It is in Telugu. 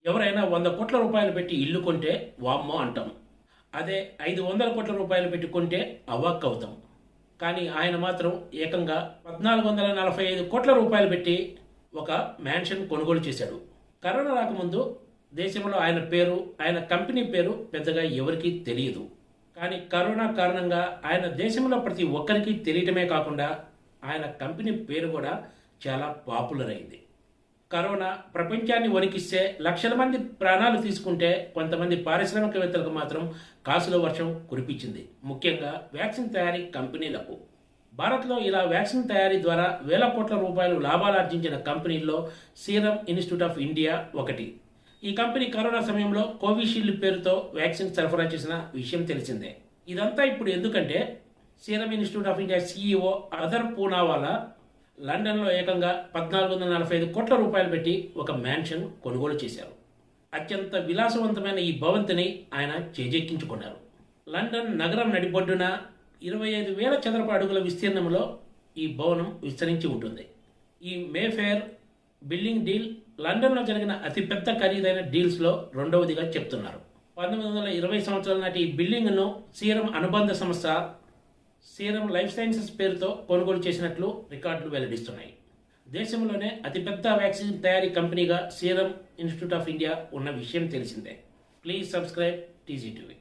ఎవరైనా 100 కోట్ల రూపాయలు పెట్టి ఇల్లు కొంటే వామ్మో అంటాం. అదే 500 కోట్ల రూపాయలు పెట్టి కొంటే అవాక్కవుతాం. కానీ ఆయన మాత్రం ఏకంగా 1445 కోట్ల రూపాయలు పెట్టి ఒక మ్యాన్షన్ కొనుగోలు చేశాడు. కరోనా రాకముందు దేశంలో ఆయన పేరు, ఆయన కంపెనీ పేరు పెద్దగా ఎవరికీ తెలియదు. కానీ కరోనా కారణంగా ఆయన దేశంలో ప్రతి ఒక్కరికి తెలియటమే కాకుండా ఆయన కంపెనీ పేరు కూడా చాలా పాపులర్ అయింది. కరోనా ప్రపంచాన్ని వణికిస్తే లక్షల మంది ప్రాణాలు తీసుకుంటే కొంతమంది పారిశ్రామికవేత్తలకు మాత్రం కాసుల వర్షం కురిపించింది, ముఖ్యంగా వ్యాక్సిన్ తయారీ కంపెనీలకు. భారత్లో ఇలా వ్యాక్సిన్ తయారీ ద్వారా వేల కోట్ల రూపాయలు లాభాలార్జించిన కంపెనీల్లో సీరం ఇన్స్టిట్యూట్ ఆఫ్ ఇండియా ఒకటి. ఈ కంపెనీ కరోనా సమయంలో కోవిషీల్డ్ పేరుతో వ్యాక్సిన్ సరఫరా చేసిన విషయం తెలిసిందే. ఇదంతా ఇప్పుడు ఎందుకంటే serum institute of India CEO other Poonawalla లండన్లో ఏకంగా 1445 కోట్ల రూపాయలు పెట్టి ఒక మ్యాన్షన్ కొనుగోలు చేశారు. అత్యంత విలాసవంతమైన ఈ భవంతిని ఆయన చేజెక్కించుకున్నారు. లండన్ నగరం నడిబొడ్డున 25,000 చదరపు అడుగుల విస్తీర్ణంలో ఈ భవనం విస్తరించి ఉంటుంది. ఈ మేఫేర్ బిల్డింగ్ డీల్ లండన్లో జరిగిన అతిపెద్ద ఖరీదైన డీల్స్లో రెండవదిగా చెప్తున్నారు. 1920 సంవత్సరాల నాటి ఈ బిల్డింగ్ను సీరం అనుబంధ సంస్థ సీరం లైఫ్ సైన్సెస్ పేరుతో కొనుగోలు చేసినట్లు రికార్డులు వెల్లడిస్తున్నాయి. దేశంలోనే అతిపెద్ద వ్యాక్సిన్ తయారీ కంపెనీగా సీరం ఇన్స్టిట్యూట్ ఆఫ్ ఇండియా ఉన్న విషయం తెలిసిందే. Please subscribe TG TV.